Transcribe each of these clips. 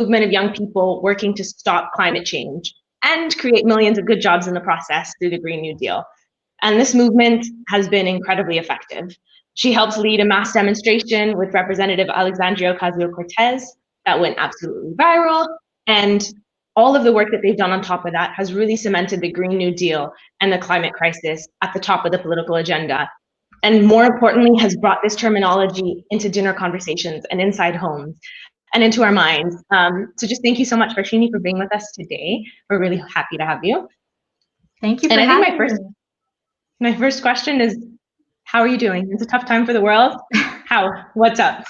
movement of young people working to stop climate change and create millions of good jobs in the process through the Green New Deal. And this movement has been incredibly effective. She helped lead a mass demonstration with Representative Alexandria Ocasio-Cortez that went absolutely viral. And all of the work that they've done on top of that has really cemented the Green New Deal and the climate crisis at the top of the political agenda. And more importantly, has brought this terminology into dinner conversations and inside homes and into our minds. So just thank you so much, Varshini, for being with us today. We're really happy to have you. Thank you for having me. My first question is, how are you doing? It's a tough time for the world. How? What's up?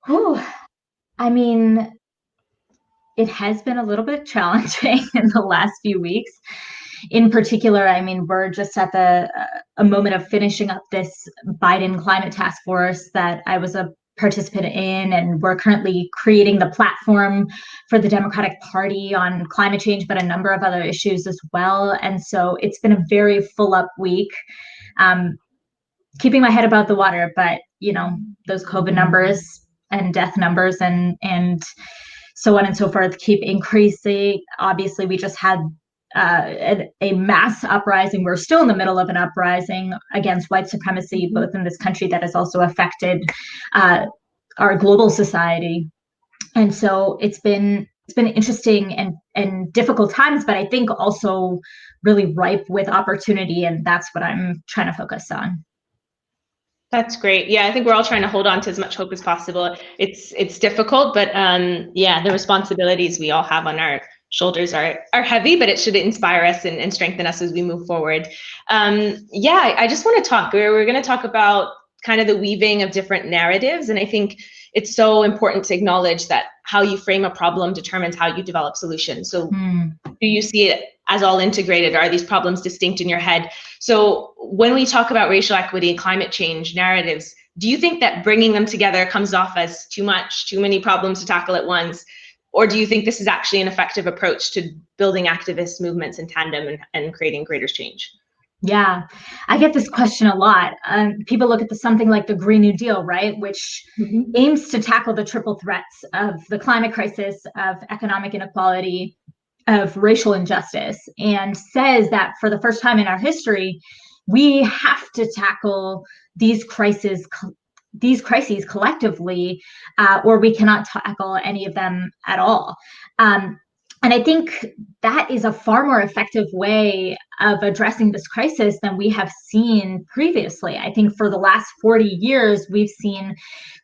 Whew. I mean, it has been a little bit challenging in the last few weeks. In particular, I mean, we're just at a moment of finishing up this Biden climate task force that I was a participant in, and we're currently creating the platform for the Democratic Party on climate change, but a number of other issues as well. And so it's been a very full up week. Keeping my head above the water, but you know, those COVID numbers and death numbers and so on and so forth keep increasing. Obviously, we just had a mass uprising. We're still in the middle of an uprising against white supremacy, both in this country that has also affected our global society. And so it's been interesting and difficult times, but I think also really ripe with opportunity, and that's what I'm trying to focus on. That's great. Yeah, I think we're all trying to hold on to as much hope as possible. It's difficult, but yeah, the responsibilities we all have on our shoulders are heavy, but it should inspire us and strengthen us as we move forward. Yeah, I just want to talk. We're going to talk about kind of the weaving of different narratives, and I think it's so important to acknowledge that how you frame a problem determines how you develop solutions. So do you see it as all integrated? Are these problems distinct in your head? So when we talk about racial equity and climate change narratives, do you think that bringing them together comes off as too many problems to tackle at once? Or do you think this is actually an effective approach to building activist movements in tandem and creating greater change? Yeah, I get this question a lot. People look at something like the Green New Deal, right, which aims to tackle the triple threats of the climate crisis, of economic inequality, of racial injustice, and says that for the first time in our history, we have to tackle these crises collectively, or we cannot tackle any of them at all. And I think that is a far more effective way of addressing this crisis than we have seen previously. I think for the last 40 years, we've seen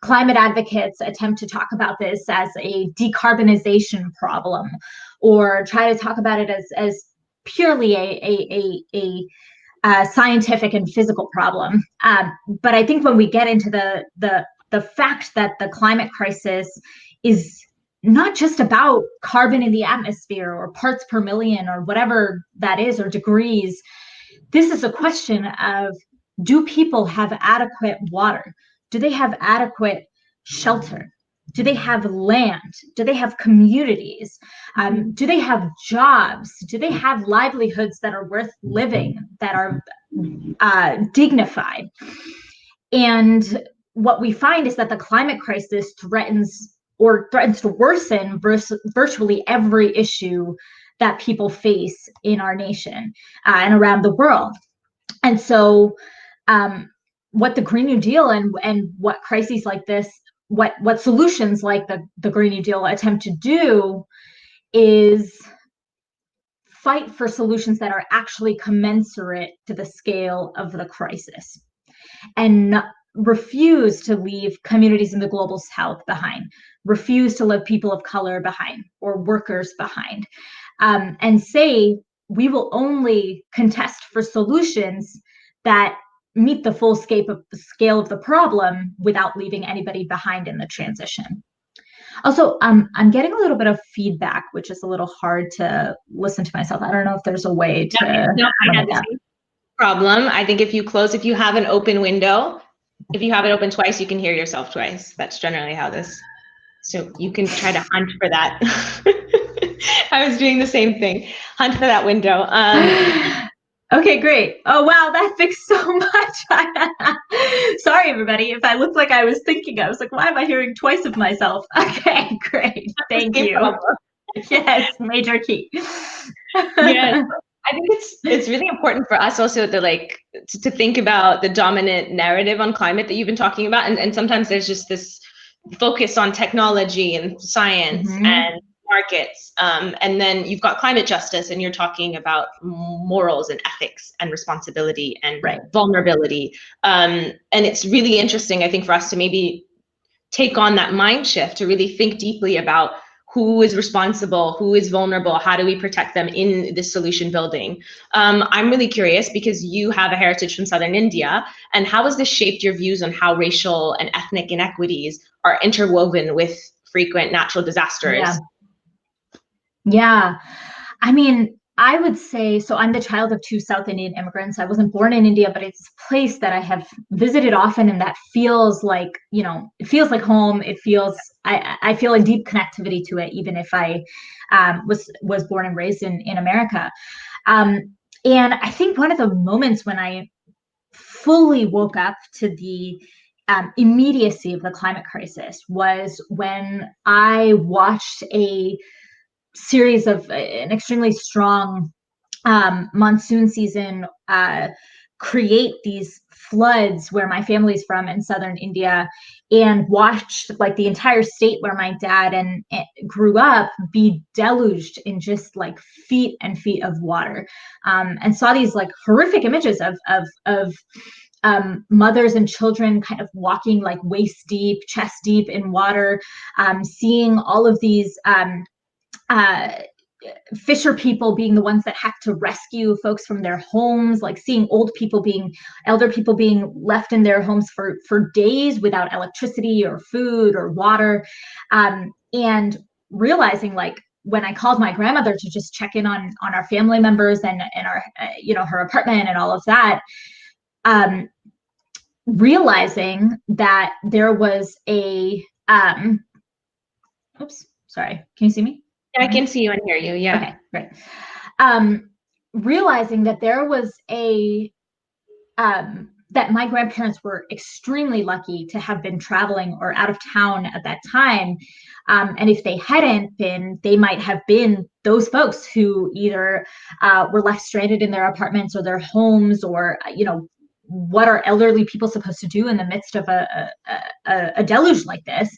climate advocates attempt to talk about this as a decarbonization problem, or try to talk about it as purely a scientific and physical problem. But I think when we get into the fact that the climate crisis is not just about carbon in the atmosphere or parts per million or whatever that is, or degrees, this is a question of, do people have adequate water? Do they have adequate shelter? Do they have land? Do they have communities? Do they have jobs? Do they have livelihoods that are worth living, that are dignified? And what we find is that the climate crisis threatens to worsen virtually every issue that people face in our nation and around the world. And so what the Green New Deal and what crises like this, what solutions like the Green New Deal attempt to do is fight for solutions that are actually commensurate to the scale of the crisis, and refuse to leave communities in the global south behind, refuse to leave people of color behind or workers behind, and say we will only contest for solutions that meet the full scale of the problem without leaving anybody behind in the transition. Also, I'm getting a little bit of feedback, which is a little hard to listen to myself. I don't know if there's a way to. No, I had the same problem. I think if you have an open window, if you have it open twice, you can hear yourself twice. That's generally how this. So you can try to hunt for that. I was doing the same thing. Hunt for that window. Okay, great. Oh, wow, that fixed so much. Sorry, everybody. If I looked like I was thinking, I was like, why am I hearing twice of myself? Okay, great. Thank you. Yes, major key. Yes. I think it's really important for us also to think about the dominant narrative on climate that you've been talking about. And sometimes there's just this focus on technology and science and markets. And then you've got climate justice and you're talking about morals and ethics and responsibility and vulnerability. And it's really interesting, I think, for us to maybe take on that mind shift, to really think deeply about who is responsible, who is vulnerable, how do we protect them in this solution building. I'm really curious because you have a heritage from Southern India, and how has this shaped your views on how racial and ethnic inequities are interwoven with frequent natural disasters? Yeah. I mean, I would say, so I'm the child of two South Indian immigrants. I wasn't born in India, but it's a place that I have visited often, and that feels like, it feels like home. It feels, I feel a deep connectivity to it, even if I was born and raised in America. And I think one of the moments when I fully woke up to the immediacy of the climate crisis was when I watched a series of an extremely strong monsoon season create these floods where my family's from in southern India, and watched like the entire state where my dad and grew up be deluged in just like feet and feet of water, and saw these like horrific images of mothers and children kind of walking like waist deep, chest deep in water, seeing all of these fisher people being the ones that have to rescue folks from their homes, like seeing elder people being left in their homes for days without electricity or food or water, and realizing, like, when I called my grandmother to just check in on our family members and our her apartment and all of that, realizing that there was a oops, sorry, can you see me? Yeah, I can see you and hear you. Yeah. Okay, great. Realizing that there was that my grandparents were extremely lucky to have been traveling or out of town at that time. And if they hadn't been, they might have been those folks who either were left stranded in their apartments or their homes, or, what are elderly people supposed to do in the midst of a deluge like this?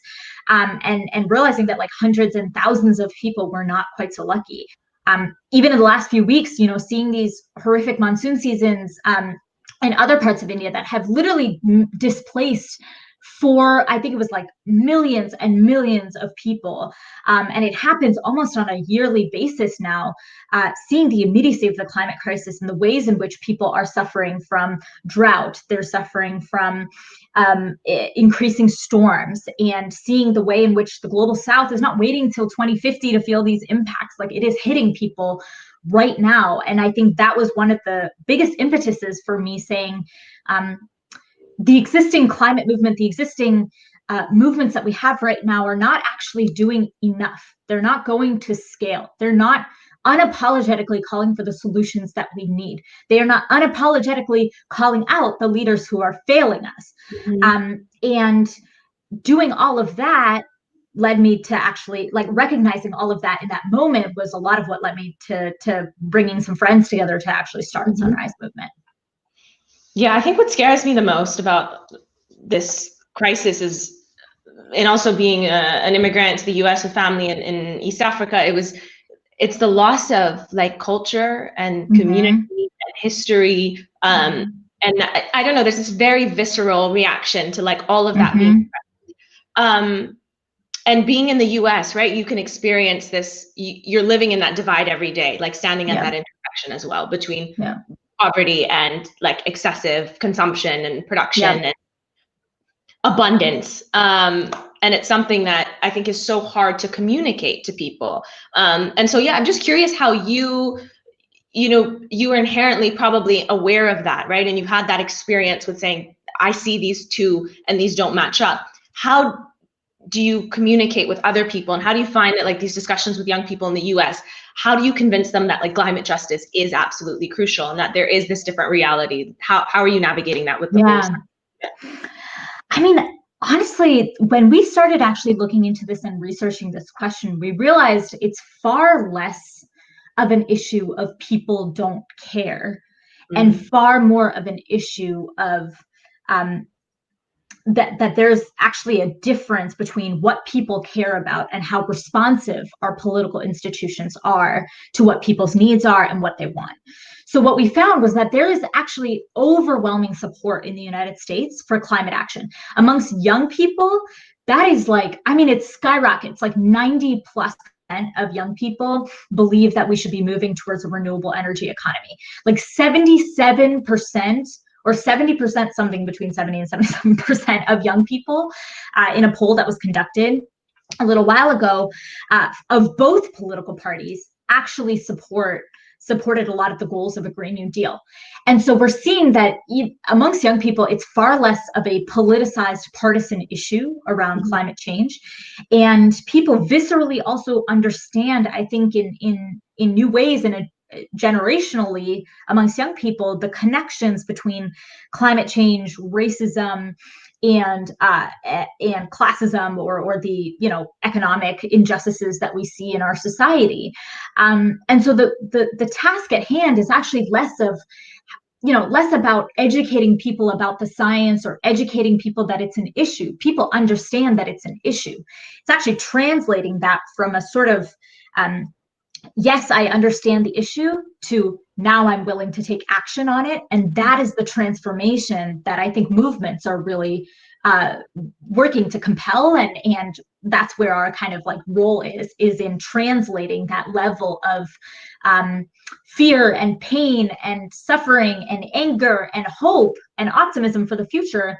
And realizing that like hundreds and thousands of people were not quite so lucky. Even in the last few weeks, seeing these horrific monsoon seasons in other parts of India that have literally displaced I think it was like millions and millions of people. And it happens almost on a yearly basis now, seeing the immediacy of the climate crisis and the ways in which people are suffering from drought. They're suffering from increasing storms, and seeing the way in which the global south is not waiting till 2050 to feel these impacts. Like, it is hitting people right now. And I think that was one of the biggest impetuses for me saying, the existing climate movement, the existing movements that we have right now are not actually doing enough. They're not going to scale. They're not unapologetically calling for the solutions that we need. They are not unapologetically calling out the leaders who are failing us. And doing all of that led me to actually, like, recognizing all of that in that moment was a lot of what led me to bringing some friends together to actually start Sunrise Movement. Yeah, I think what scares me the most about this crisis is, and also being an immigrant to the U.S. with family in East Africa, it's the loss of like culture and community and history. And I don't know, there's this very visceral reaction to like all of that being and being in the US, right? You can experience this, you're living in that divide every day, like standing at that intersection as well between poverty and like excessive consumption and production and abundance. And it's something that I think is so hard to communicate to people. And so, yeah, I'm just curious how you are inherently probably aware of that, right? And you've had that experience with saying, I see these two and these don't match up. How do you communicate with other people, and how do you find that like these discussions with young people in the US, how do you convince them that like climate justice is absolutely crucial and that there is this different reality? How are you navigating that with the whole? I mean, honestly, when we started actually looking into this and researching this question, we realized it's far less of an issue of people don't care and far more of an issue of that there's actually a difference between what people care about and how responsive our political institutions are to what people's needs are and what they want. So what we found was that there is actually overwhelming support in the United States for climate action. Amongst young people, that is like, I mean, it skyrockets, like 90+% of young people believe that we should be moving towards a renewable energy economy. Like 77% or 70%, something between 70 and 77% of young people in a poll that was conducted a little while ago of both political parties actually supported a lot of the goals of a Green New Deal. And so we're seeing that amongst young people, it's far less of a politicized partisan issue around climate change. And people viscerally also understand, I think, in new ways and generationally amongst young people, the connections between climate change, racism, and classism, or the economic injustices that we see in our society, and so the task at hand is actually less about educating people about the science or educating people that it's an issue. People understand that it's an issue. It's actually translating that from a sort of yes, I understand the issue to now I'm willing to take action on it. And that is the transformation that I think movements are really working to compel. And that's where our kind of like role is in translating that level of fear and pain and suffering and anger and hope and optimism for the future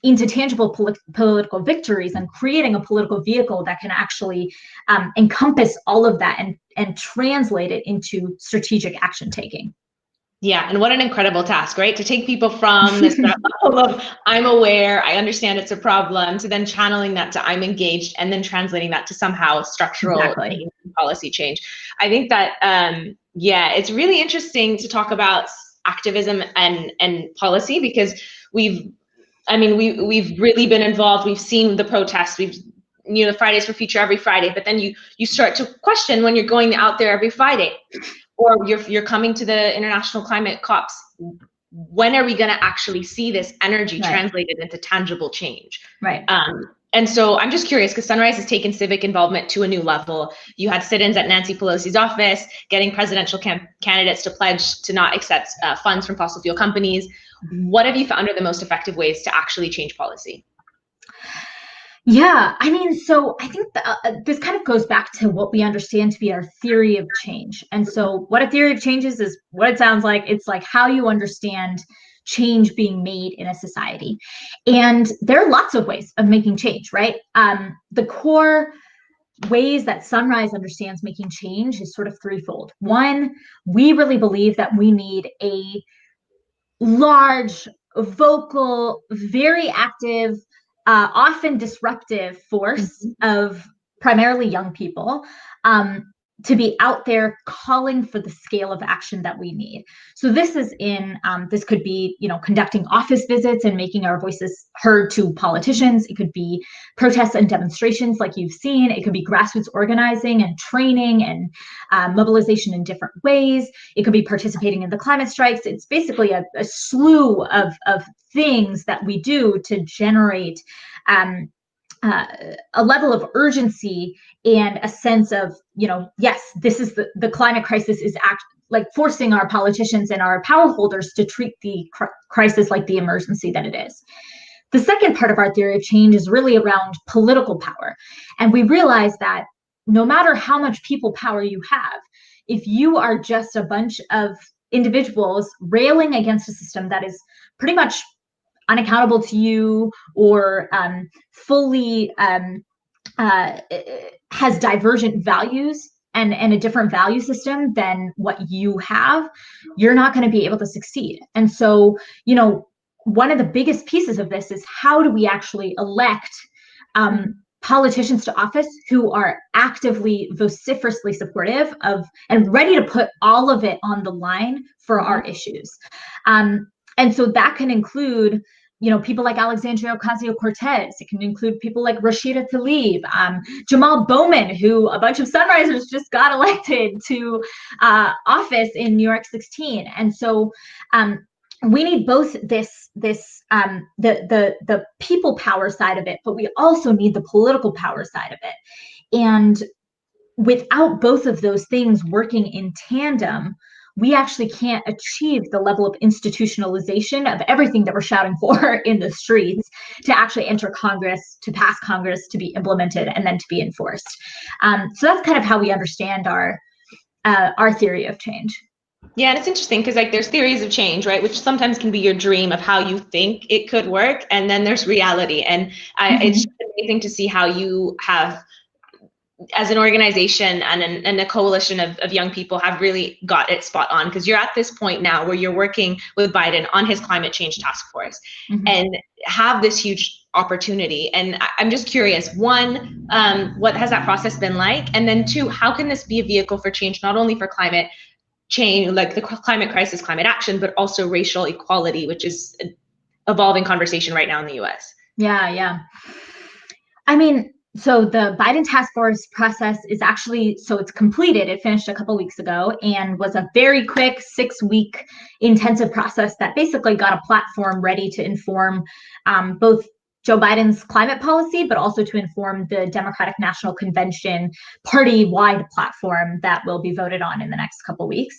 into tangible political victories, and creating a political vehicle that can actually encompass all of that and translate it into strategic action taking. Yeah, and what an incredible task, right? To take people from this level of I'm aware, I understand it's a problem, to then channeling that to I'm engaged, and then translating that to somehow structural policy change. I think that it's really interesting to talk about activism and policy, because we've really been involved. We've seen the protests. We've, Fridays for Future every Friday, but then you start to question when you're going out there every Friday, or you're coming to the international climate COPs. When are we going to actually see this energy translated into tangible change? Right. And so I'm just curious, because Sunrise has taken civic involvement to a new level. You had sit-ins at Nancy Pelosi's office, getting presidential candidates to pledge to not accept funds from fossil fuel companies. What have you found are the most effective ways to actually change policy? Yeah, I mean, so I think this kind of goes back to what we understand to be our theory of change. And so what a theory of change is what it sounds like. It's like how you understand change being made in a society. And there are lots of ways of making change, right? The core ways that Sunrise understands making change is sort of threefold. One, we really believe that we need a large, vocal, very active, often disruptive force of primarily young people to be out there calling for the scale of action that we need. So this is this could be, conducting office visits and making our voices heard to politicians. It could be protests and demonstrations like you've seen. It could be grassroots organizing and training and mobilization in different ways. It could be participating in the climate strikes. It's basically a slew of things that we do to generate a level of urgency and a sense of, yes, this is the climate crisis is forcing our politicians and our power holders to treat the crisis like the emergency that it is. The second part of our theory of change is really around political power. And we realize that no matter how much people power you have, if you are just a bunch of individuals railing against a system that is pretty much unaccountable to you, or fully has divergent values and a different value system than what you have, you're not going to be able to succeed. And so, one of the biggest pieces of this is how do we actually elect politicians to office who are actively, vociferously supportive of and ready to put all of it on the line for our issues. And so that can include, people like Alexandria Ocasio-Cortez. It can include people like Rashida Tlaib, Jamal Bowman, who a bunch of Sunrisers just got elected to office in New York 16. And so we need both the people power side of it, but we also need the political power side of it. And without both of those things working in tandem, we actually can't achieve the level of institutionalization of everything that we're shouting for in the streets to actually enter Congress, to pass Congress, to be implemented, and then to be enforced. So that's kind of how we understand our theory of change. Yeah, and it's interesting because there's theories of change, right? Which sometimes can be your dream of how you think it could work. And then there's reality. And it's just amazing to see how you have, as an organization and a coalition of young people, have really got it spot on, because you're at this point now where you're working with Biden on his climate change task force and have this huge opportunity. And I'm just curious, one, what has that process been like? And then two, how can this be a vehicle for change, not only for climate change, like the climate crisis, climate action, but also racial equality, which is an evolving conversation right now in the US? Yeah. I mean, so the Biden task force process is actually, so it's completed. It finished a couple weeks ago and was a very quick 6-week intensive process that basically got a platform ready to inform both Joe Biden's climate policy, but also to inform the Democratic National Convention party-wide platform that will be voted on in the next couple weeks.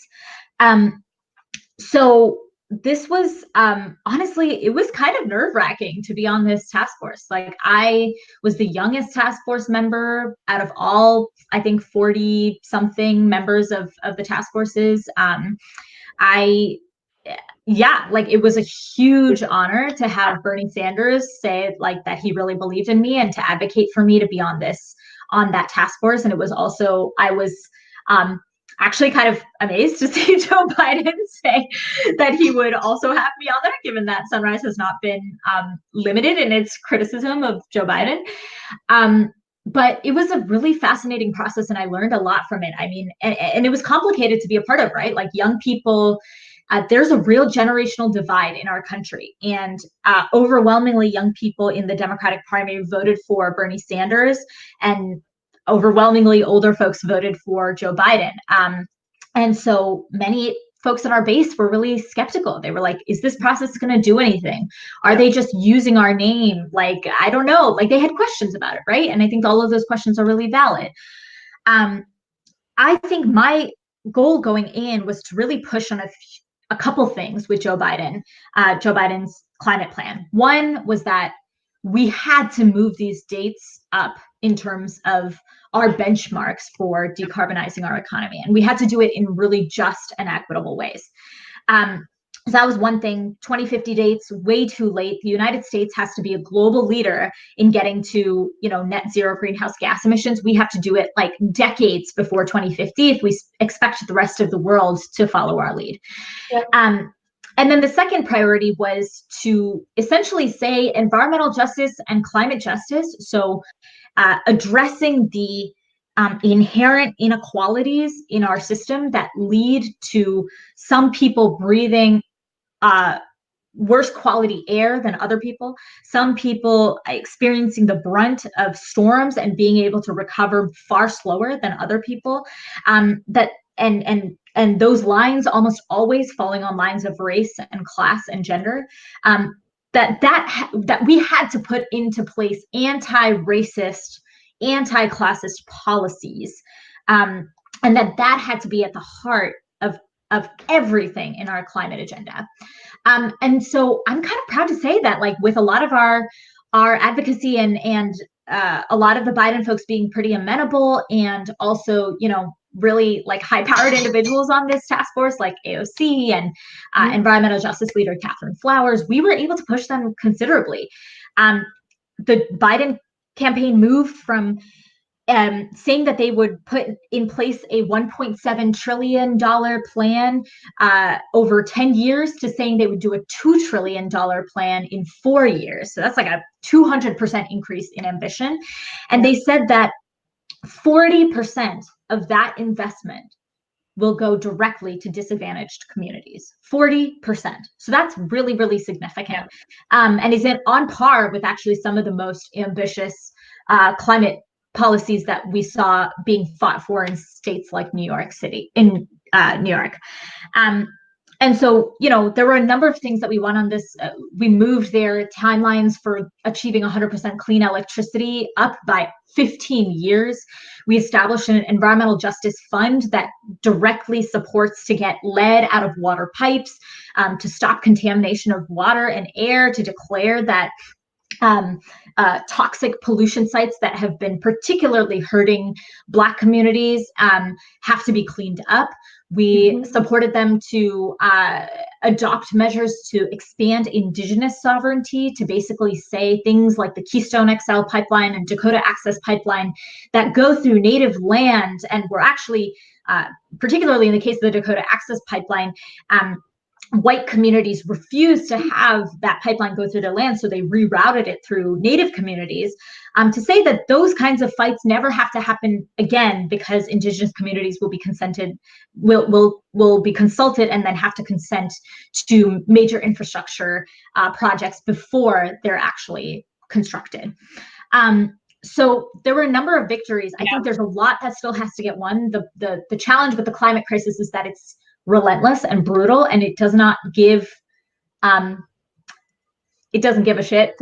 So this was, honestly, it was kind of nerve-wracking to be on this task force. Like, I was the youngest task force member out of all, I think, 40 something members of the task forces. It was a huge honor to have Bernie Sanders say that he really believed in me and to advocate for me to be on that task force. And it was also, I was actually kind of amazed to see Joe Biden say that he would also have me on there, given that Sunrise has not been limited in its criticism of Joe Biden. But it was a really fascinating process, and I learned a lot from it. I mean, and it was complicated to be a part of, right? Like, young people, there's a real generational divide in our country, and overwhelmingly young people in the Democratic primary voted for Bernie Sanders, and overwhelmingly older folks voted for Joe Biden. And so many folks in our base were really skeptical. They were like, is this process going to do anything? Are they just using our name? Like, I don't know. Like, they had questions about it, right? And I think all of those questions are really valid. I think my goal going in was to really push on a couple things with Joe Biden's climate plan. One was that we had to move these dates up in terms of our benchmarks for decarbonizing our economy. And we had to do it in really just and equitable ways. So that was one thing. 2050 dates, way too late. The United States has to be a global leader in getting to, net zero greenhouse gas emissions. We have to do it like decades before 2050 if we expect the rest of the world to follow our lead. Yeah. And then the second priority was to essentially say environmental justice and climate justice. So addressing the inherent inequalities in our system that lead to some people breathing worse quality air than other people, some people experiencing the brunt of storms and being able to recover far slower than other people, and those lines almost always falling on lines of race and class and gender, that we had to put into place anti-racist, anti-classist policies, and that had to be at the heart of everything in our climate agenda. And so I'm kind of proud to say that, like, with a lot of our advocacy and a lot of the Biden folks being pretty amenable, and also, really like high-powered individuals on this task force, like AOC and environmental justice leader Catherine Flowers, we were able to push them considerably. The Biden campaign moved from saying that they would put in place a $1.7 trillion plan over 10 years to saying they would do a $2 trillion plan in 4 years. So that's like a 200% increase in ambition. And they said that 40% of that investment will go directly to disadvantaged communities. 40%. So that's really, really significant. And is it on par with actually some of the most ambitious climate policies that we saw being fought for in states like New York City, in New York. And so, you know, there were a number of things that we won on this. We moved their timelines for achieving 100% clean electricity up by 15 years. We established an environmental justice fund that directly supports to get lead out of water pipes, to stop contamination of water and air, to declare that toxic pollution sites that have been particularly hurting Black communities have to be cleaned up. We supported them to adopt measures to expand Indigenous sovereignty, to basically say things like the Keystone XL pipeline and Dakota Access Pipeline that go through Native land, and were actually, particularly in the case of the Dakota Access Pipeline, white communities refused to have that pipeline go through their land, so they rerouted it through Native communities, to say that those kinds of fights never have to happen again, because Indigenous communities will be will be consulted and then have to consent to major infrastructure projects before they're actually constructed. So there were a number of victories. I think there's a lot that still has to get won. The challenge with the climate crisis is that it's relentless and brutal, and it does not give it doesn't give a shit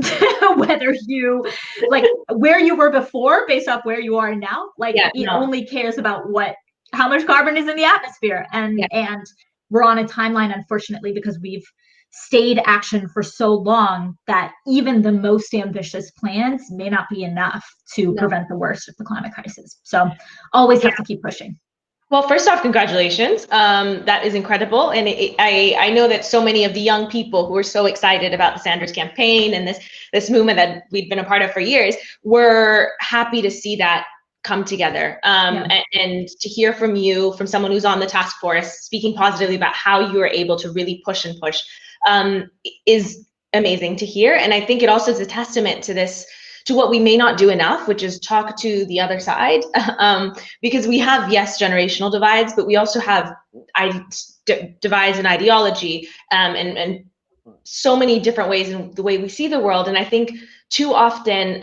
whether you like where you were before based off where you are now. Like it only cares about how much carbon is in the atmosphere, and we're on a timeline, unfortunately, because we've stayed action for so long that even the most ambitious plans may not be enough to prevent the worst of the climate crisis. So always have to keep pushing. Well, first off, congratulations. That is incredible. And I know that so many of the young people who are so excited about the Sanders campaign and this movement that we've been a part of for years, were happy to see that come together. And to hear from you, from someone who's on the task force, speaking positively about how you are able to really push is amazing to hear. And I think it also is a testament to what we may not do enough, which is talk to the other side, because we have, yes, generational divides, but we also have divides in ideology, and so many different ways in the way we see the world. And I think too often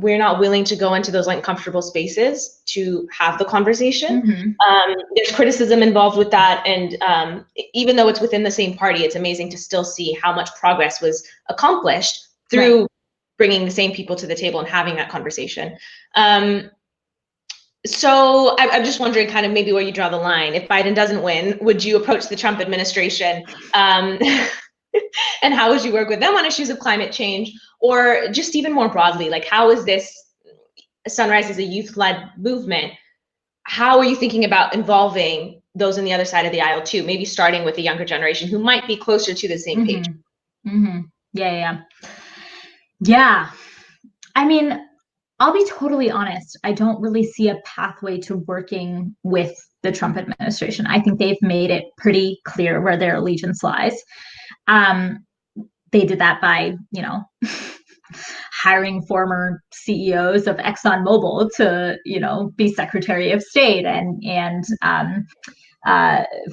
we're not willing to go into those uncomfortable spaces to have the conversation. There's criticism involved with that, and even though it's within the same party, it's amazing to still see how much progress was accomplished through bringing the same people to the table and having that conversation. So I'm just wondering kind of maybe where you draw the line. If Biden doesn't win, would you approach the Trump administration? And how would you work with them on issues of climate change? Or just even more broadly, like how is this Sunrise as a youth-led movement? How are you thinking about involving those on the other side of the aisle too? Maybe starting with the younger generation who might be closer to the same page. Yeah. I mean, I'll be totally honest. I don't really see a pathway to working with the Trump administration. I think they've made it pretty clear where their allegiance lies. They did that by, hiring former CEOs of ExxonMobil to, be Secretary of State, and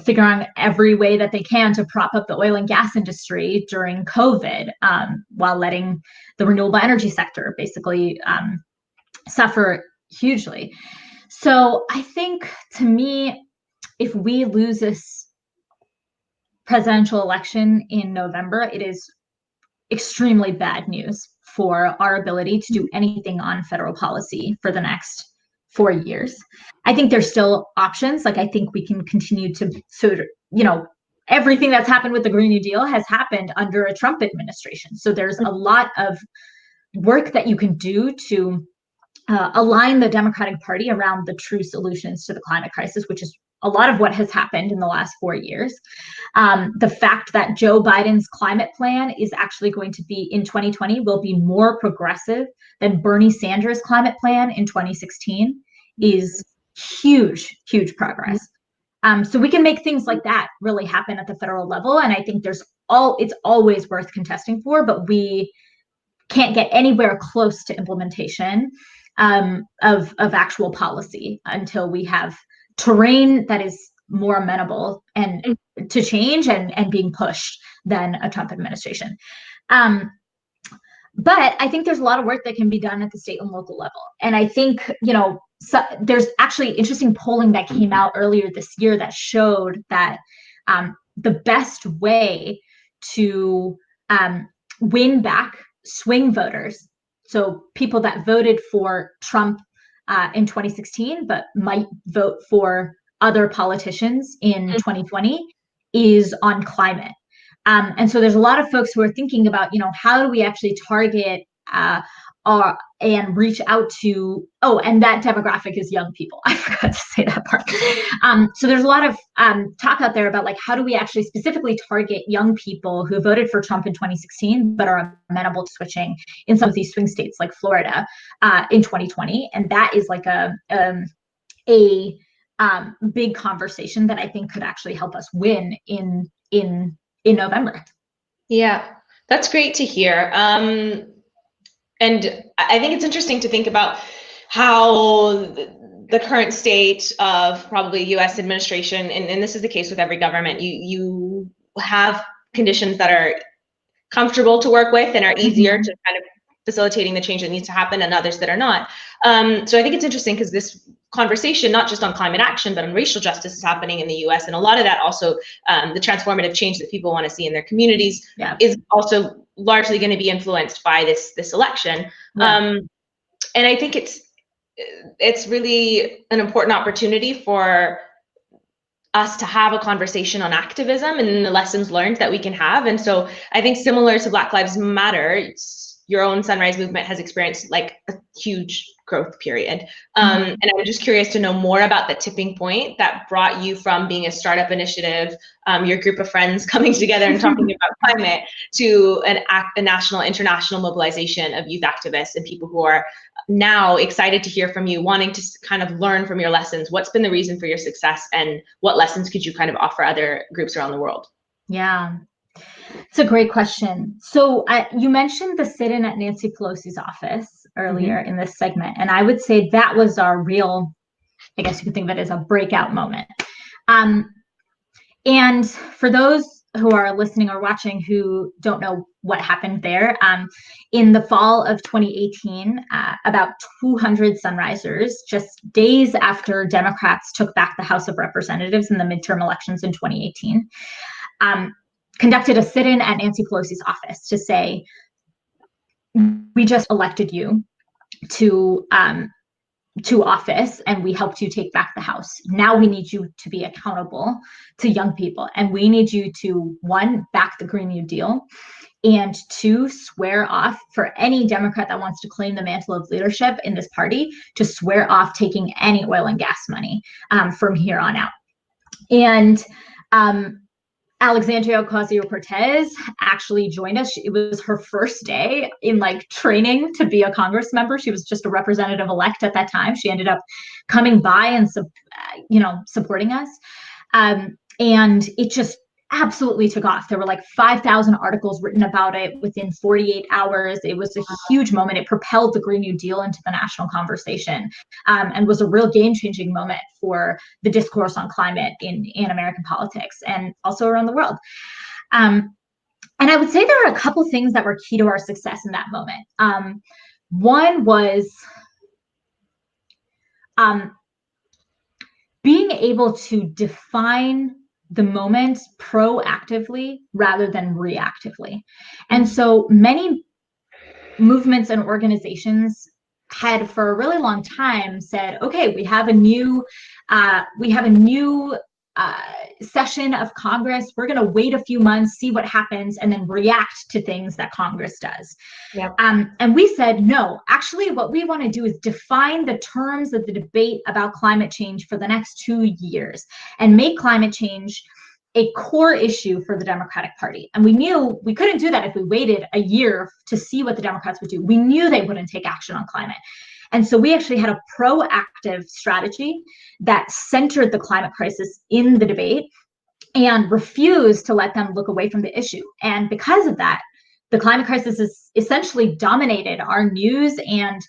figuring out every way that they can to prop up the oil and gas industry during COVID, while letting the renewable energy sector basically suffer hugely. So I think, to me, if we lose this presidential election in November, it is extremely bad news for our ability to do anything on federal policy for the next 4 years. I think there's still options. Like, I think we can continue to sort of, everything that's happened with the Green New Deal has happened under a Trump administration. So there's a lot of work that you can do to align the Democratic Party around the true solutions to the climate crisis, which is a lot of what has happened in the last 4 years. The fact that Joe Biden's climate plan is actually going to be, in 2020, will be more progressive than Bernie Sanders' climate plan in 2016 is huge, huge progress. So we can make things like that really happen at the federal level. And I think it's always worth contesting for, but we can't get anywhere close to implementation of actual policy until we have terrain that is more amenable and to change and being pushed than a Trump administration. But I think there's a lot of work that can be done at the state and local level. And I think, so there's actually interesting polling that came out earlier this year that showed that the best way to win back swing voters, so people that voted for Trump in 2016 but might vote for other politicians in 2020, is on climate. And so there's a lot of folks who are thinking about, how do we actually target and reach out to, and that demographic is young people. I forgot to say that part. So there's a lot of talk out there about like, how do we actually specifically target young people who voted for Trump in 2016, but are amenable to switching in some of these swing states like Florida in 2020. And that is like a big conversation that I think could actually help us win in November. Yeah, that's great to hear. And I think it's interesting to think about how the current state of probably U.S. administration, and this is the case with every government, you have conditions that are comfortable to work with and are easier to kind of facilitating the change that needs to happen, and others that are not. So I think it's interesting because this conversation, not just on climate action, but on racial justice, is happening in the US. And a lot of that also, the transformative change that people want to see in their communities is also largely going to be influenced by this election. And I think it's really an important opportunity for us to have a conversation on activism and the lessons learned that we can have. And so I think similar to Black Lives Matter, your own Sunrise Movement has experienced like a huge growth period. And I'm just curious to know more about the tipping point that brought you from being a startup initiative, your group of friends coming together and talking about climate, to a national, international mobilization of youth activists and people who are now excited to hear from you, wanting to kind of learn from your lessons. What's been the reason for your success, and what lessons could you kind of offer other groups around the world? Yeah. It's a great question. So you mentioned the sit-in at Nancy Pelosi's office earlier in this segment, and I would say that was our real, I guess you could think of it as a breakout moment. And for those who are listening or watching who don't know what happened there, in the fall of 2018, about 200 Sunrisers, just days after Democrats took back the House of Representatives in the midterm elections in 2018, conducted a sit-in at Nancy Pelosi's office to say, we just elected you to office and we helped you take back the House. Now we need you to be accountable to young people. And we need you to, one, back the Green New Deal, and two, swear off, for any Democrat that wants to claim the mantle of leadership in this party, to swear off taking any oil and gas money from here on out. And Alexandria Ocasio-Cortez actually joined us. It was her first day in like training to be a Congress member. She was just a representative elect at that time. She ended up coming by and supporting us. And it just absolutely took off. There were like 5,000 articles written about it within 48 hours. It was a huge moment. It propelled the Green New Deal into the national conversation, and was a real game-changing moment for the discourse on climate in American politics and also around the world. And I would say there are a couple things that were key to our success in that moment. One was being able to define the moment proactively rather than reactively. And so many movements and organizations had for a really long time said, okay, we have a new session of Congress. We're going to wait a few months, see what happens, and then react to things that Congress does. Yep. And we said, no, actually what we want to do is define the terms of the debate about climate change for the next 2 years and make climate change a core issue for the Democratic Party. And we knew we couldn't do that if we waited a year to see what the Democrats would do. We knew they wouldn't take action on climate. And so we actually had a proactive strategy that centered the climate crisis in the debate and refused to let them look away from the issue. And because of that, the climate crisis has essentially dominated our news and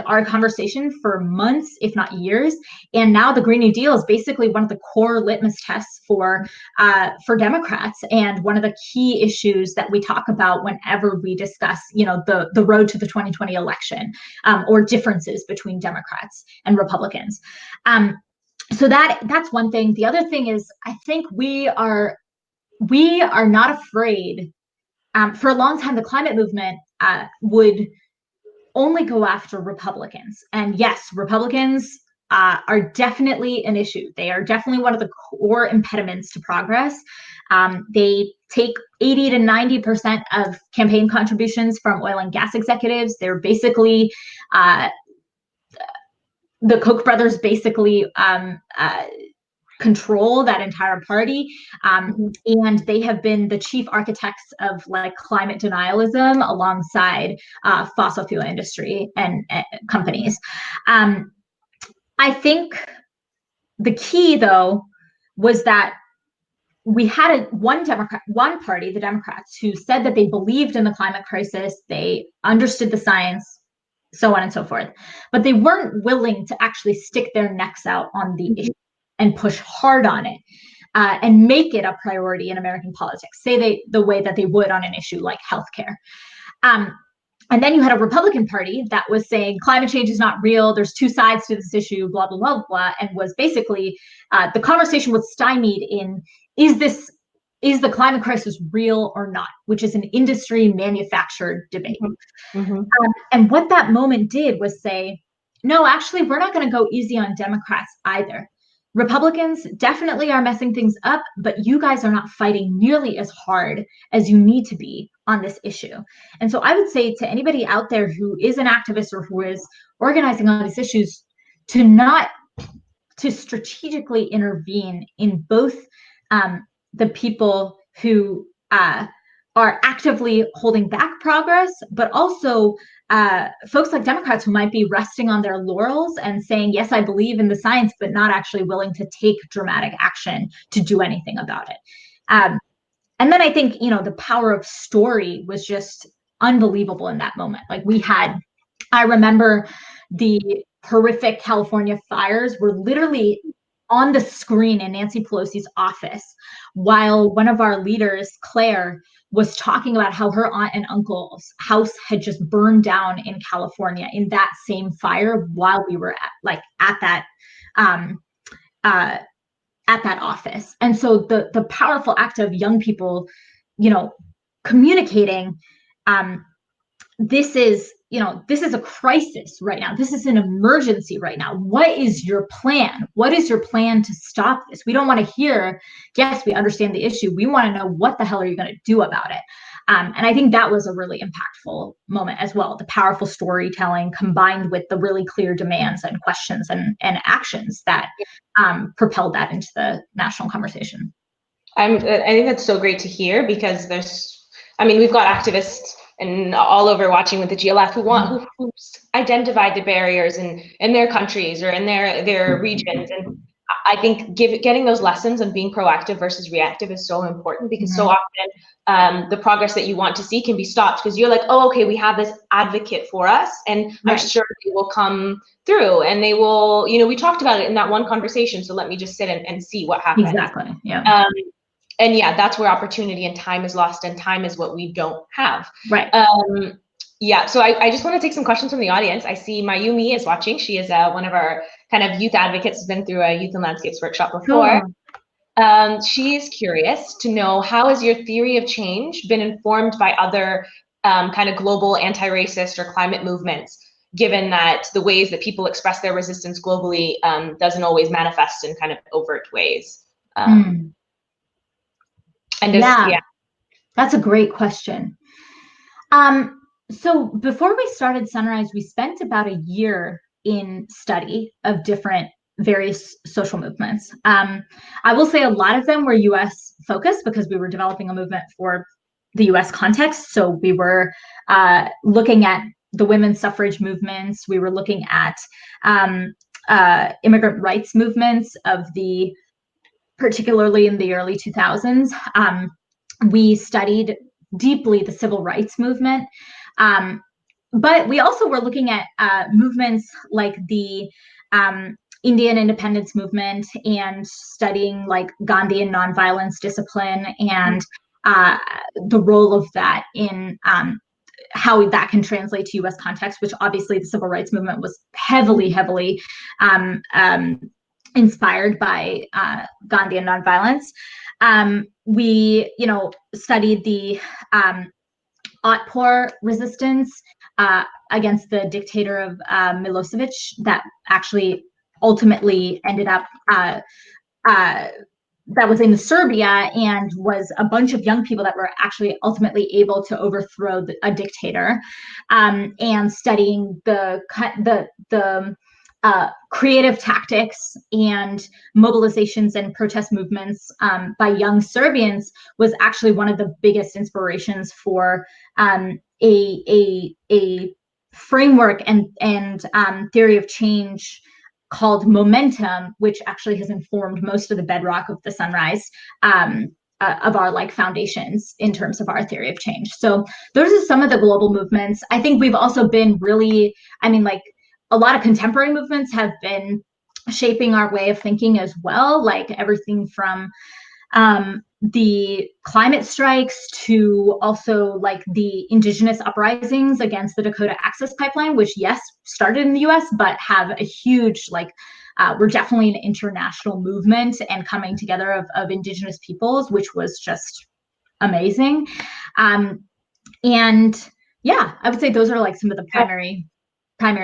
our conversation for months, if not years. And now the Green New Deal is basically one of the core litmus tests for Democrats, and one of the key issues that we talk about whenever we discuss, the road to the 2020 election, or differences between Democrats and Republicans. So that's one thing. The other thing is, I think we are not afraid. For a long time, the climate movement would only go after Republicans. And yes, Republicans are definitely an issue. They are definitely one of the core impediments to progress. They take 80 to 90% of campaign contributions from oil and gas executives. They're basically the Koch brothers basically control that entire party, and they have been the chief architects of climate denialism alongside fossil fuel industry and companies. I think the key, though, was that we had one party, the Democrats, who said that they believed in the climate crisis, they understood the science, so on and so forth, but they weren't willing to actually stick their necks out on the issue and push hard on it, and make it a priority in American politics, the way that they would on an issue like healthcare. And then you had a Republican Party that was saying climate change is not real, there's two sides to this issue, blah, blah, blah, blah, and was basically, the conversation was stymied in, is the climate crisis real or not, which is an industry manufactured debate. And what that moment did was say, no, actually, we're not going to go easy on Democrats either. Republicans definitely are messing things up, but you guys are not fighting nearly as hard as you need to be on this issue. And so I would say to anybody out there who is an activist or who is organizing on these issues, to strategically intervene in both the people who are actively holding back progress, but also folks like Democrats who might be resting on their laurels and saying, yes, I believe in the science, but not actually willing to take dramatic action to do anything about it. And then I think, the power of story was just unbelievable in that moment. I remember the horrific California fires were literally on the screen in Nancy Pelosi's office while one of our leaders, Claire, was talking about how her aunt and uncle's house had just burned down in California in that same fire while we were at that office. And so the powerful act of young people, communicating, this is a crisis right now. This is an emergency right now. What is your plan? What is your plan to stop this? We don't want to hear, yes, we understand the issue. We want to know, what the hell are you going to do about it? And I think that was a really impactful moment as well. The powerful storytelling combined with the really clear demands and questions and actions that propelled that into the national conversation. I think that's so great to hear, because we've got activists and all over watching with the GLF who identified the barriers in their countries or in their regions. And I think getting those lessons and being proactive versus reactive is so important, because so often the progress that you want to see can be stopped because you're like, oh, okay, we have this advocate for us, and I'm sure they will come through and they will, we talked about it in that one conversation, so let me just sit and see what happens. Exactly. Yeah. And yeah, that's where opportunity and time is lost, and time is what we don't have. Right. Yeah, so I just want to take some questions from the audience. I see Mayumi is watching. She is one of our kind of youth advocates, has been through a Youth and Landscapes workshop before. She is curious to know, how has your theory of change been informed by other kind of global anti-racist or climate movements, given that the ways that people express their resistance globally doesn't always manifest in kind of overt ways? That's a great question. So before we started Sunrise, we spent about a year in study of various social movements. I will say a lot of them were US focused because we were developing a movement for the US context. So we were looking at the women's suffrage movements. We were looking at immigrant rights movements particularly in the early 2000s. We studied deeply the civil rights movement. But we also were looking at movements like the Indian independence movement and studying like Gandhian nonviolence discipline and the role of that in how that can translate to US context, which obviously the civil rights movement was heavily inspired by Gandhian nonviolence. We, studied the Otpor resistance against the dictator of Milosevic that actually ultimately ended up that was in Serbia and was a bunch of young people that were actually ultimately able to overthrow a dictator, and studying the creative tactics and mobilizations and protest movements by young Serbians was actually one of the biggest inspirations for a framework and theory of change called momentum, which actually has informed most of the bedrock of the Sunrise of our like foundations in terms of our theory of change. So those are some of the global movements. I think we've also been really, a lot of contemporary movements have been shaping our way of thinking as well, like everything from the climate strikes to also like the indigenous uprisings against the Dakota Access Pipeline, which yes, started in the US, but have a huge, we're definitely an international movement and coming together of indigenous peoples, which was just amazing. And yeah, I would say those are like some of the primary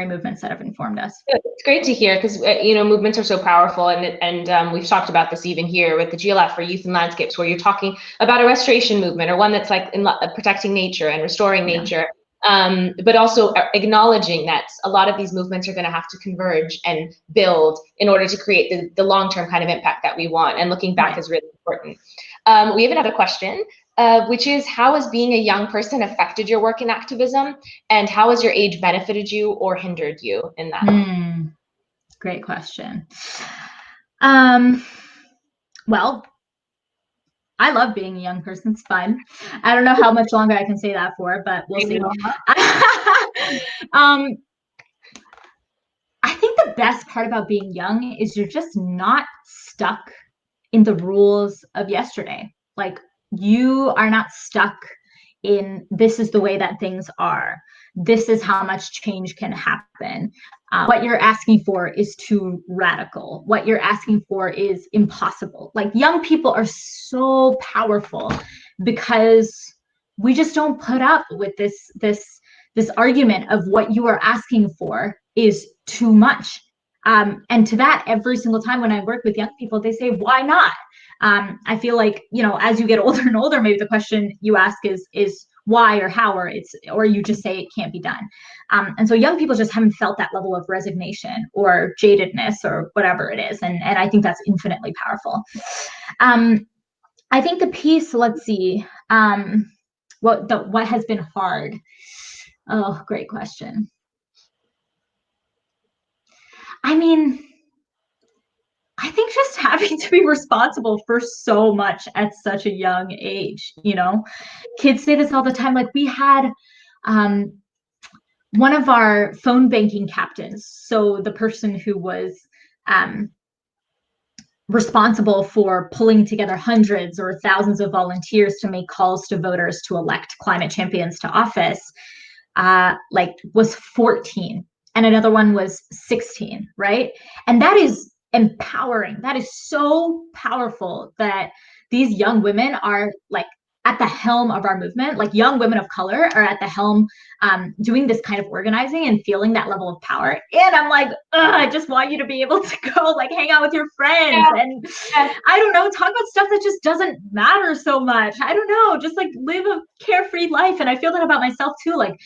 movements that have informed us. It's great to hear because movements are so powerful, and we've talked about this even here with the GLF for Youth and Landscapes, where you're talking about a restoration movement or one that's like in protecting nature and restoring nature, but also acknowledging that a lot of these movements are going to have to converge and build in order to create the long-term kind of impact that we want. And looking back is really important. We have another question. Which is, how has being a young person affected your work in activism, and how has your age benefited you or hindered you in that? Great question. Well, I love being a young person. It's fun. I don't know how much longer I can say that for, but we'll see. I think the best part about being young is you're just not stuck in the rules of yesterday. Like, you are not stuck in this is the way that things are. This is how much change can happen. What you're asking for is too radical. What you're asking for is impossible. Like, young people are so powerful because we just don't put up with this argument of what you are asking for is too much. And to that, every single time when I work with young people, they say, why not? I feel like, as you get older and older, maybe the question you ask is why or how, or you just say it can't be done. And so young people just haven't felt that level of resignation or jadedness or whatever it is. And I think that's infinitely powerful. I think the piece, let's see, what has been hard? Oh, great question. I think just having to be responsible for so much at such a young age, kids say this all the time. Like, we had one of our phone banking captains, so the person who was responsible for pulling together hundreds or thousands of volunteers to make calls to voters to elect climate champions to office, was 14, and another one was 16, right? And that is empowering. That is so powerful that these young women are like at the helm of our movement. Like, young women of color are at the helm, doing this kind of organizing and feeling that level of power. And I'm like, I just want you to be able to go like hang out with your friends and I don't know, talk about stuff that just doesn't matter so much. I don't know, just like live a carefree life. And I feel that about myself too. Like,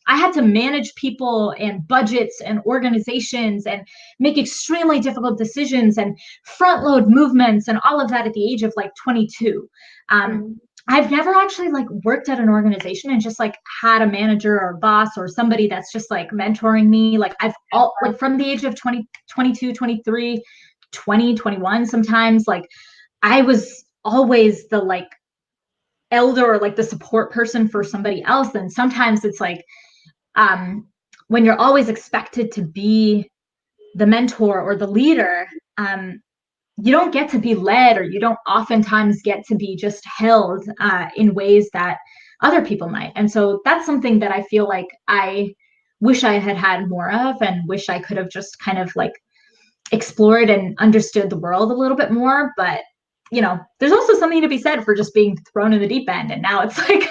I had to manage people and budgets and organizations and make extremely difficult decisions and front load movements and all of that at the age of like 22. I've never actually like worked at an organization and just like had a manager or boss or somebody that's just like mentoring me. Like I've all like from the age of 20, 22, 23, 20, 21 sometimes, like I was always the like elder or like the support person for somebody else. And sometimes it's like when you're always expected to be the mentor or the leader, you don't get to be led, or you don't oftentimes get to be just held in ways that other people might. And so that's something that I feel like I wish I had had more of, and wish I could have just kind of like explored and understood the world a little bit more. But you know, there's also something to be said for just being thrown in the deep end. And now it's like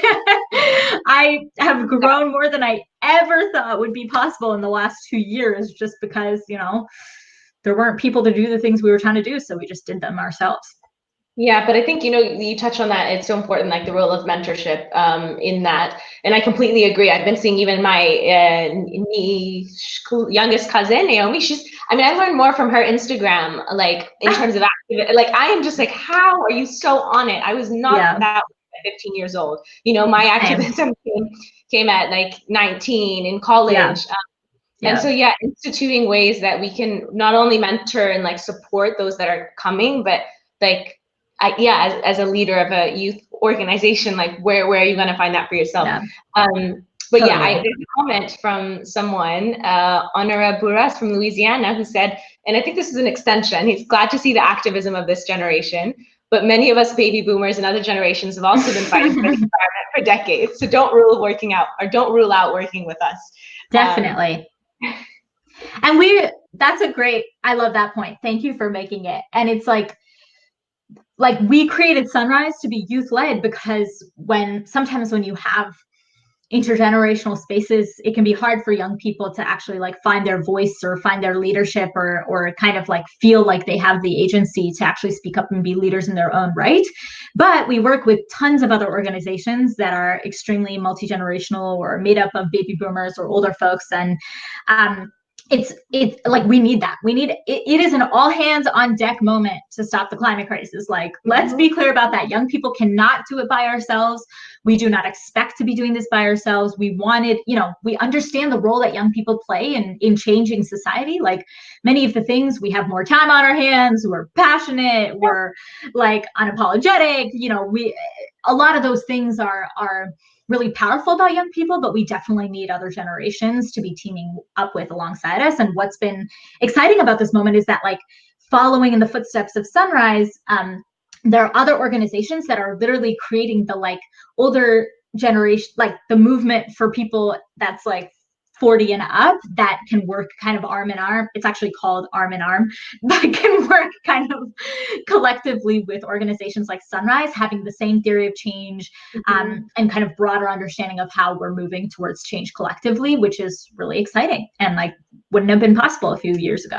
I have grown more than I ever thought would be possible in the last 2 years, just because, you know, there weren't people to do the things we were trying to do. So we just did them ourselves. Yeah, but I think, you touch on that. It's so important, like the role of mentorship in that. And I completely agree. I've been seeing even my youngest cousin, Naomi, I learned more from her Instagram, like in terms of active, like I am just like, how are you so on it? I was not that at 15 years old. My activism came at like 19 in college. Yeah. And so, instituting ways that we can not only mentor and like support those that are coming, but like, as a leader of a youth organization, like where are you going to find that for yourself? But there's a comment from someone, Honora Burras from Louisiana, who said, and I think this is an extension, he's glad to see the activism of this generation, but many of us baby boomers and other generations have also been fighting for the environment for decades. So don't rule out working with us. Definitely. And I love that point. Thank you for making it. And it's like we created Sunrise to be youth led, because sometimes when you have intergenerational spaces, it can be hard for young people to actually like find their voice or find their leadership, or kind of like feel like they have the agency to actually speak up and be leaders in their own right. But we work with tons of other organizations that are extremely multi-generational or made up of baby boomers or older folks. And it's like we need that. It is an all hands on deck moment to stop the climate crisis. Like, let's be clear about that. Young people cannot do it by ourselves. We do not expect to be doing this by ourselves. We understand the role that young people play in changing society. Like many of the things, we have more time on our hands, we're passionate, we're like unapologetic, a lot of those things are really powerful about young people, but we definitely need other generations to be teaming up with alongside us. And what's been exciting about this moment is that, like, following in the footsteps of Sunrise, there are other organizations that are literally creating the like older generation, like the movement for people that's like 40 and up, that can work kind of arm in arm. It's actually called Arm in Arm, that can work kind of collectively with organizations like Sunrise, having the same theory of change, and kind of broader understanding of how we're moving towards change collectively, which is really exciting and like wouldn't have been possible a few years ago.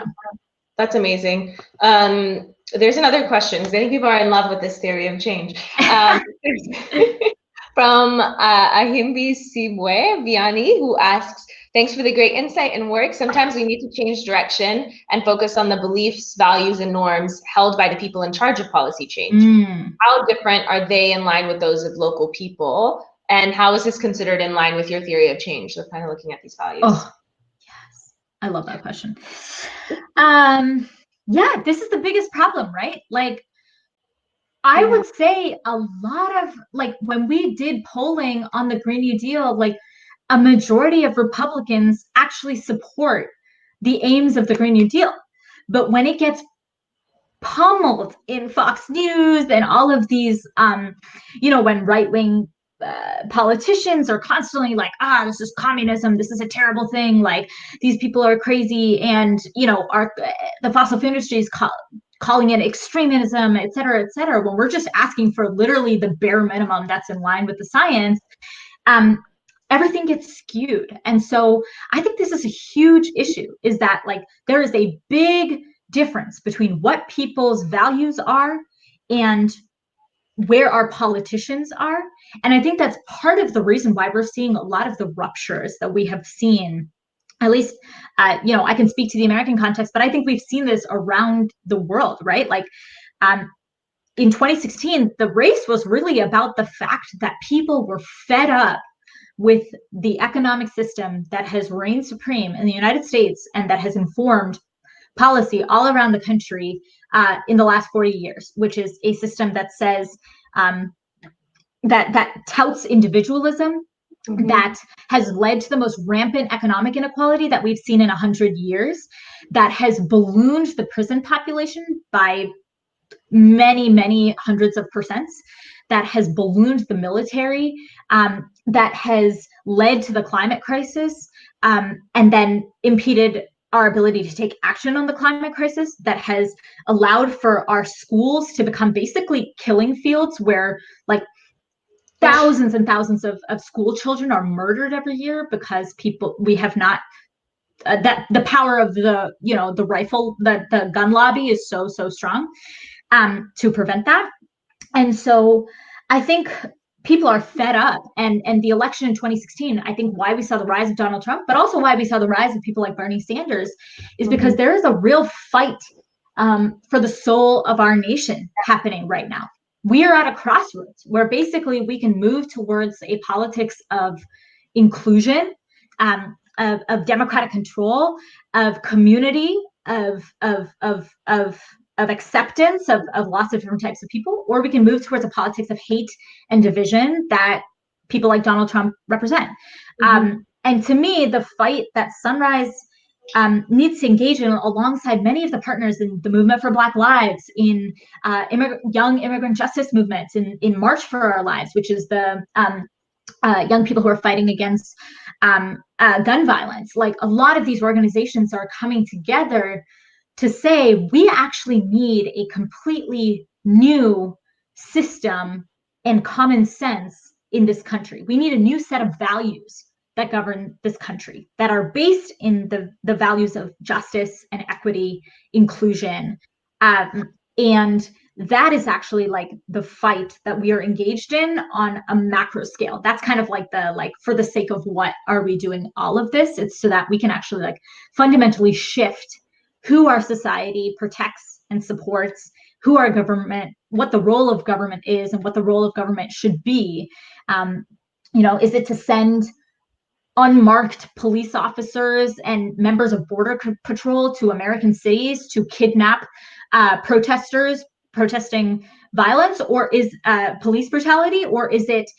That's amazing. There's another question, because I think people are in love with this theory of change. From Ahimbi Sibwe Vianney, who asks, thanks for the great insight and work. Sometimes we need to change direction and focus on the beliefs, values, and norms held by the people in charge of policy change. How different are they in line with those of local people? And how is this considered in line with your theory of change? So kind of looking at these values. Oh, yes. I love that question. This is the biggest problem, right? Like, I would say a lot of, like, when we did polling on the Green New Deal, like a majority of Republicans actually support the aims of the Green New Deal. But when it gets pummeled in Fox News and all of these, when right-wing politicians are constantly like, this is communism, this is a terrible thing, like these people are crazy, and the fossil fuel industry is calling it extremism, et cetera, when we're just asking for literally the bare minimum that's in line with the science, everything gets skewed. And so I think this is a huge issue, is that like there is a big difference between what people's values are and where our politicians are. And I think that's part of the reason why we're seeing a lot of the ruptures that we have seen. At least, I can speak to the American context, but I think we've seen this around the world, right? Like, in 2016, the race was really about the fact that people were fed up with the economic system that has reigned supreme in the United States and that has informed policy all around the country in the last 40 years, which is a system that says that touts individualism, that has led to the most rampant economic inequality that we've seen in 100 years, that has ballooned the prison population by many, many hundreds of percents, that has ballooned the military, that has led to the climate crisis, and then impeded our ability to take action on the climate crisis, that has allowed for our schools to become basically killing fields where like thousands and thousands of school children are murdered every year because we have not that the power of the rifle, the gun lobby is so strong to prevent that. And so I think people are fed up, and the election in 2016, I think why we saw the rise of Donald Trump, but also why we saw the rise of people like Bernie Sanders, is because there is a real fight for the soul of our nation happening right now. We are at a crossroads where basically we can move towards a politics of inclusion, of democratic control, of community, of acceptance of lots of different types of people, or we can move towards a politics of hate and division that people like Donald Trump represent. And to me, the fight that Sunrise needs to engage in, alongside many of the partners in the movement for Black Lives, in young immigrant justice movements, in March for Our Lives, which is the young people who are fighting against gun violence. Like, a lot of these organizations are coming together to say we actually need a completely new system and common sense in this country. We need a new set of values that govern this country, that are based in the values of justice and equity, inclusion. And that is actually like the fight that we are engaged in on a macro scale. That's kind of like for the sake of what are we doing all of this? It's so that we can actually like fundamentally shift who our society protects and supports, who our government, what the role of government is, and what the role of government should be. Is it to send unmarked police officers and members of border patrol to American cities to kidnap protesters protesting violence, or is police brutality, or is it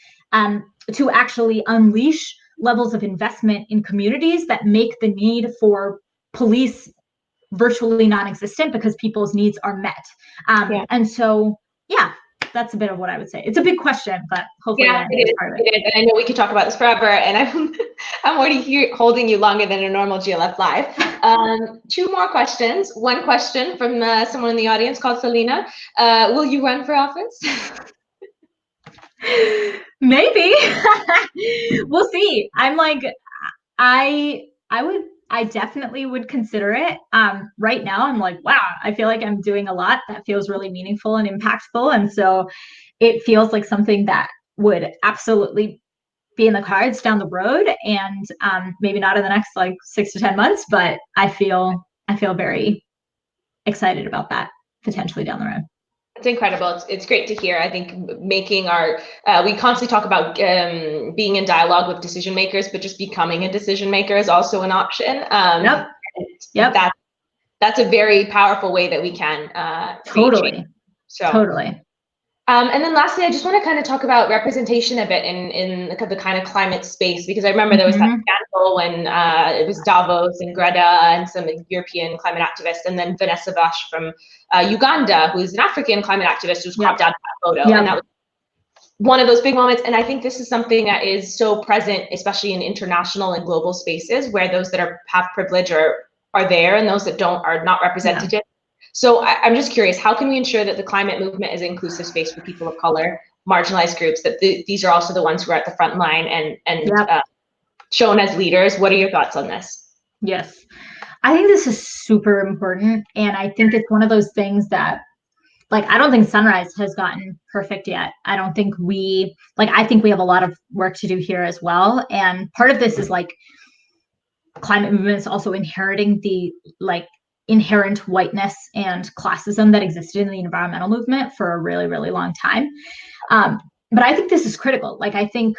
to actually unleash levels of investment in communities that make the need for police virtually non-existent because people's needs are met? And so, that's a bit of what I would say. It's a big question, but hopefully it is. And I know we could talk about this forever, and I'm already here holding you longer than a normal GLF Live. 2 more questions. One question from someone in the audience called Salina. Will you run for office? Maybe. We'll see. I'm like, I definitely would consider it. Right now, I'm like, wow, I feel like I'm doing a lot that feels really meaningful and impactful. And so it feels like something that would absolutely be in the cards down the road, and maybe not in the next like 6 to 10 months, but I feel very excited about that potentially down the road. It's incredible. It's great to hear. I think making we constantly talk about being in dialogue with decision makers, but just becoming a decision maker is also an option. Yep. That's a very powerful way that we can totally. Totally. And then lastly, I just want to kind of talk about representation a bit in the kind of climate space, because I remember there was that scandal when it was Davos and Greta and some European climate activists, and then Vanessa Bush from Uganda, who's an African climate activist, who's cropped out that photo. And that was one of those big moments. And I think this is something that is so present, especially in international and global spaces, where those that have privilege are there, and those that don't are not represented. So I'm just curious, how can we ensure that the climate movement is an inclusive space for people of color, marginalized groups, that these are also the ones who are at the front line and shown as leaders? What are your thoughts on this? Yes, I think this is super important. And I think it's one of those things that, like, I don't think Sunrise has gotten perfect yet. I don't think I think we have a lot of work to do here as well. And part of this is like climate movements also inheriting the inherent whiteness and classism that existed in the environmental movement for a really, really long time. But I think this is critical. Like, I think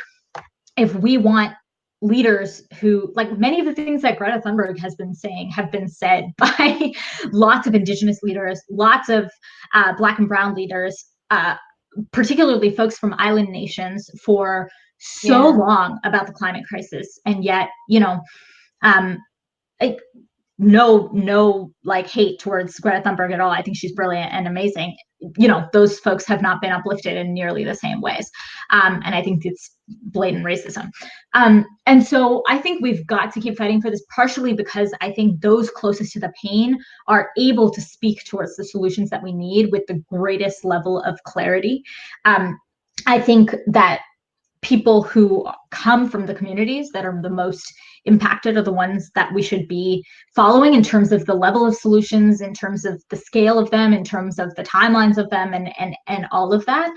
if we want leaders who, like, many of the things that Greta Thunberg has been saying have been said by lots of Indigenous leaders, lots of Black and Brown leaders, particularly folks from island nations, for so long about the climate crisis. And yet, you know, like, no like hate towards Greta Thunberg at all. I think she's brilliant and amazing. You know, those folks have not been uplifted in nearly the same ways. And I think it's blatant racism. And so I think we've got to keep fighting for this, partially because I think those closest to the pain are able to speak towards the solutions that we need with the greatest level of clarity. I think that people who come from the communities that are the most impacted are the ones that we should be following in terms of the level of solutions, in terms of the scale of them, in terms of the timelines of them, and all of that.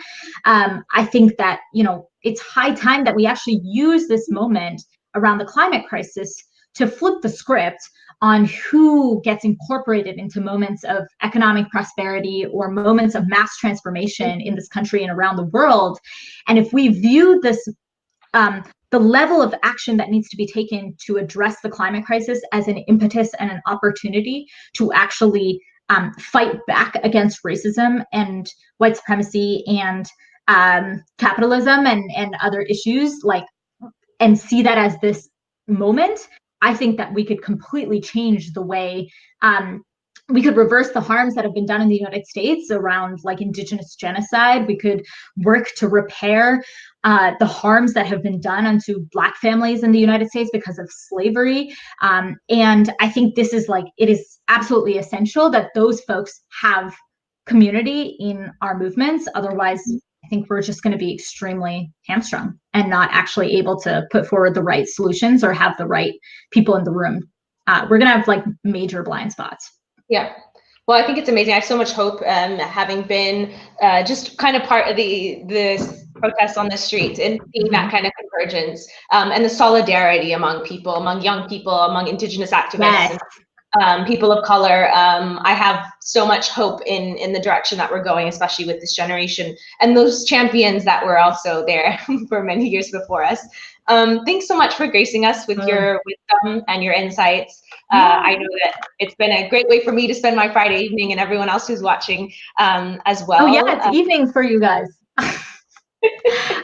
I think that, you know, it's high time that we actually use this moment around the climate crisis to flip the script on who gets incorporated into moments of economic prosperity or moments of mass transformation in this country and around the world. And if we view this, the level of action that needs to be taken to address the climate crisis as an impetus and an opportunity to actually fight back against racism and white supremacy and capitalism and other issues, like, and see that as this moment, I think that we could completely change the way we could reverse the harms that have been done in the United States around, like, Indigenous genocide. We could work to repair the harms that have been done unto Black families in the United States because of slavery. And I think this is, like, it is absolutely essential that those folks have community in our movements. Otherwise, I think we're just going to be extremely hamstrung and not actually able to put forward the right solutions or have the right people in the room. We're going to have, like, major blind spots. Yeah. Well, I think it's amazing. I have so much hope, having been just kind of part of the protests on the streets and seeing that kind of convergence, and the solidarity among people, among young people, among Indigenous activists. Yes. And people of color. I have so much hope in the direction that we're going, especially with this generation and those champions that were also there for many years before us. Thanks so much for gracing us with your wisdom and your insights. I know that it's been a great way for me to spend my Friday evening, and everyone else who's watching as well. Oh yeah, it's evening for you guys.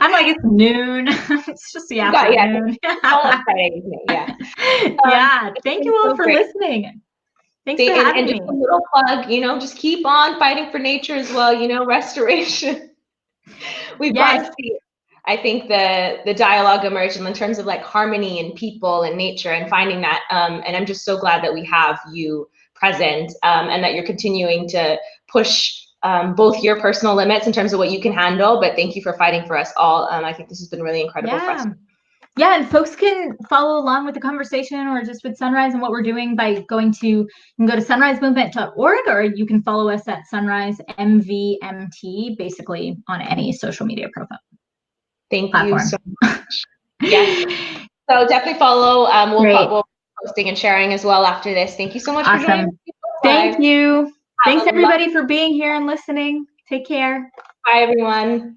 I'm like, it's noon. It's just the afternoon. Friday evening, yeah. Thank you all for listening. Thanks for having me. And just a little plug, you know, just keep on fighting for nature as well. You know, restoration. We've got to see it. I think the dialogue emerged in terms of, like, harmony and people and nature and finding that. And I'm just so glad that we have you present, and that you're continuing to push both your personal limits in terms of what you can handle, but thank you for fighting for us all. I think this has been really incredible for us. Yeah, and folks can follow along with the conversation or just with Sunrise and what we're doing by going to, you can go to sunrisemovement.org, or you can follow us at Sunrise MVMT, basically on any social media profile. Thank you so much. Yes. So definitely follow. We'll be posting and sharing as well after this. Thank you so much for joining me. Thank you. Thanks everybody for being here and listening. Take care. Bye everyone.